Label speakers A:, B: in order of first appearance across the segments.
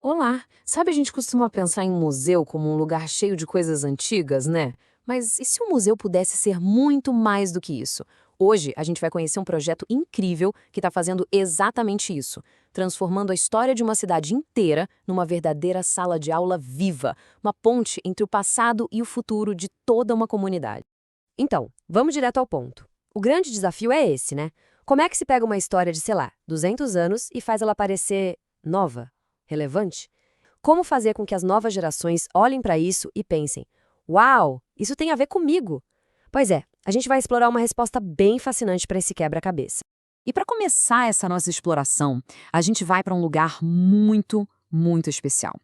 A: Olá! Sabe, a gente costuma pensar em museu como um lugar cheio de coisas antigas, né? Mas e se o museu pudesse ser muito mais do que isso? Hoje, a gente vai conhecer um projeto incrível que está fazendo exatamente isso, transformando a história de uma cidade inteira numa verdadeira sala de aula viva, uma ponte entre o passado e o futuro de toda uma comunidade.
B: Então, vamos direto ao ponto. O grande desafio é esse, né? Como é que se pega uma história de, sei lá, 200 anos e faz ela parecer nova, relevante? Como fazer com que as novas gerações olhem para isso e pensem: uau, isso tem a ver comigo? Pois é, a gente vai explorar uma resposta bem fascinante para esse quebra-cabeça.
C: E para começar essa nossa exploração, a gente vai para um lugar muito especial.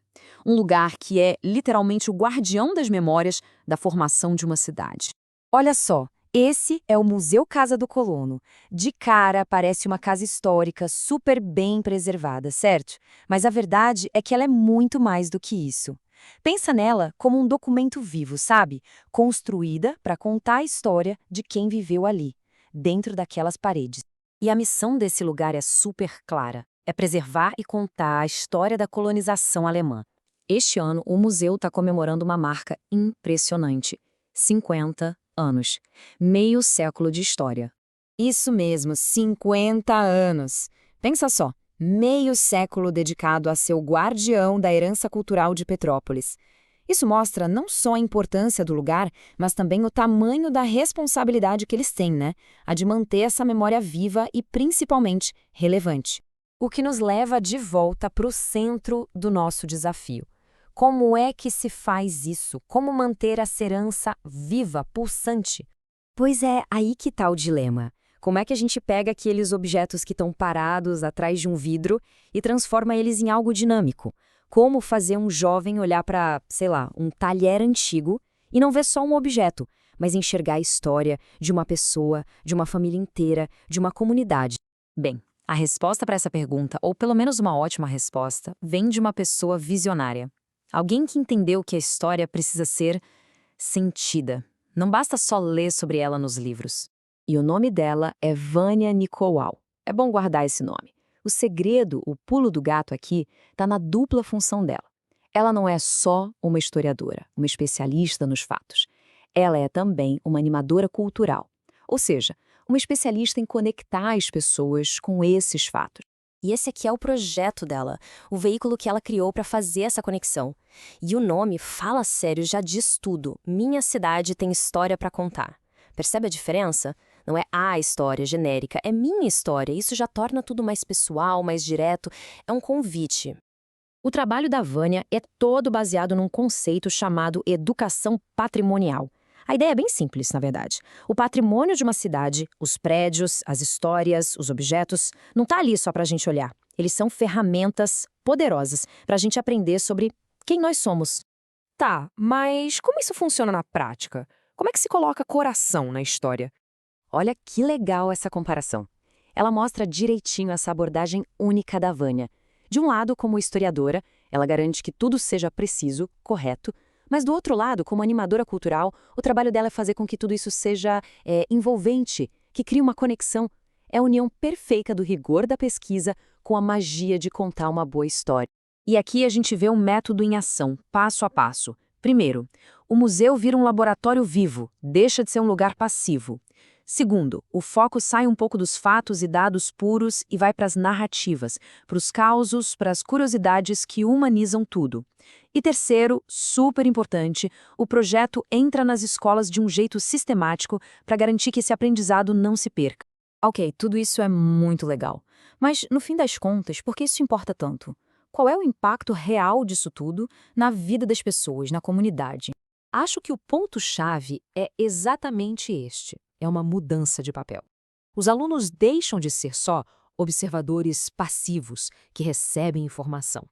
C: Um lugar que é literalmente o guardião das memórias da formação de uma cidade.
B: Olha só, esse é o Museu Casa do Colono. De cara, parece uma casa histórica super bem preservada, certo? Mas a verdade é que ela é muito mais do que isso. Pensa nela como um documento vivo, sabe? Construída para contar a história de quem viveu ali, dentro daquelas paredes. E a missão desse lugar é super clara. É preservar e contar a história da colonização alemã. Este ano, o museu está comemorando uma marca impressionante: 50 anos. Meio século de história. Isso mesmo, 50 anos. Pensa só, meio século dedicado a ser o guardião da herança cultural de Petrópolis. Isso mostra não só a importância do lugar, mas também o tamanho da responsabilidade que eles têm, né? A de manter essa memória viva e, principalmente, relevante. O que nos leva de volta para o centro do nosso desafio. Como é que se faz isso? Como manter essa herança viva, pulsante? Pois é, aí que está o dilema. Como é que a gente pega aqueles objetos que estão parados atrás de um vidro e transforma eles em algo dinâmico? Como fazer um jovem olhar para, sei lá, um talher antigo e não ver só um objeto, mas enxergar a história de uma pessoa, de uma família inteira, de uma comunidade?
C: Bem, a resposta para essa pergunta, ou pelo menos uma ótima resposta, vem de uma pessoa visionária. Alguém que entendeu que a história precisa ser sentida. Não basta só ler sobre ela nos livros.
B: E o nome dela é Vânia Nicolau. É bom guardar esse nome. O segredo, o pulo do gato aqui, está na dupla função dela. Ela não é só uma historiadora, uma especialista nos fatos. Ela é também uma animadora cultural, ou seja, uma especialista em conectar as pessoas com esses fatos. E esse aqui é o projeto dela, o veículo que ela criou para fazer essa conexão. E o nome, fala sério, já diz tudo. Minha cidade tem história para contar. Percebe a diferença? Não é a história genérica, é minha história. Isso já torna tudo mais pessoal, mais direto. É um convite. O trabalho da Vânia é todo baseado num conceito chamado educação patrimonial. A ideia é bem simples, na verdade. O patrimônio de uma cidade, os prédios, as histórias, os objetos, não está ali só para a gente olhar. Eles são ferramentas poderosas para a gente aprender sobre quem nós somos.
A: Tá, mas como isso funciona na prática? Como é que se coloca coração na história?
B: Olha que legal essa comparação. Ela mostra direitinho essa abordagem única da Vânia. De um lado, como historiadora, ela garante que tudo seja preciso, correto, mas do outro lado, como animadora cultural, o trabalho dela é fazer com que tudo isso seja envolvente, que crie uma conexão. É a união perfeita do rigor da pesquisa com a magia de contar uma boa história.
C: E aqui a gente vê um método em ação, passo a passo. Primeiro, o museu vira um laboratório vivo, deixa de ser um lugar passivo. Segundo, o foco sai um pouco dos fatos e dados puros e vai para as narrativas, para os causos, para as curiosidades que humanizam tudo. E terceiro, super importante, o projeto entra nas escolas de um jeito sistemático para garantir que esse aprendizado não se perca.
A: Ok, tudo isso é muito legal. Mas, no fim das contas, por que isso importa tanto? Qual é o impacto real disso tudo na vida das pessoas, na comunidade? Acho que o ponto-chave é exatamente este: é uma mudança de papel. Os alunos deixam de ser só observadores passivos que recebem informação.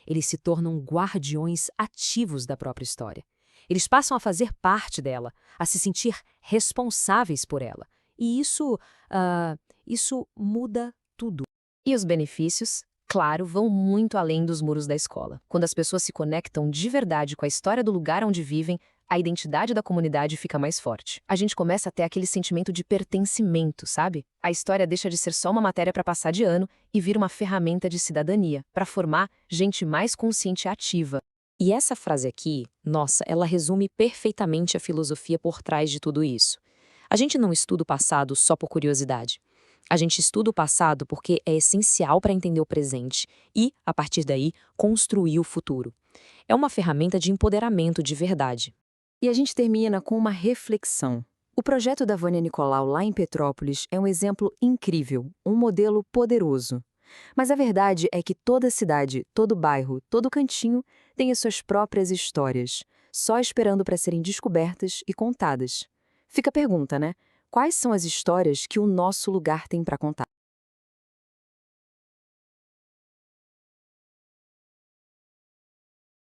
A: Eles se tornam guardiões ativos da própria história. Eles passam a fazer parte dela, a se sentir responsáveis por ela. E isso muda tudo.
B: E os benefícios, claro, vão muito além dos muros da escola. Quando as pessoas se conectam de verdade com a história do lugar onde vivem,
C: a identidade da comunidade fica mais forte. A gente começa a ter aquele sentimento de pertencimento, sabe? A história deixa de ser só uma matéria para passar de ano e vira uma ferramenta de cidadania, para formar gente mais consciente e ativa.
B: E essa frase aqui, nossa, ela resume perfeitamente a filosofia por trás de tudo isso. A gente não estuda o passado só por curiosidade. A gente estuda o passado porque é essencial para entender o presente e, a partir daí, construir o futuro. É uma ferramenta de empoderamento de verdade.
A: E a gente termina com uma reflexão. O projeto da Vânia Nicolau lá em Petrópolis é um exemplo incrível, um modelo poderoso. Mas a verdade é que toda cidade, todo bairro, todo cantinho tem as suas próprias histórias, só esperando para serem descobertas e contadas. Fica a pergunta, né? Quais são as histórias que o nosso lugar tem para contar?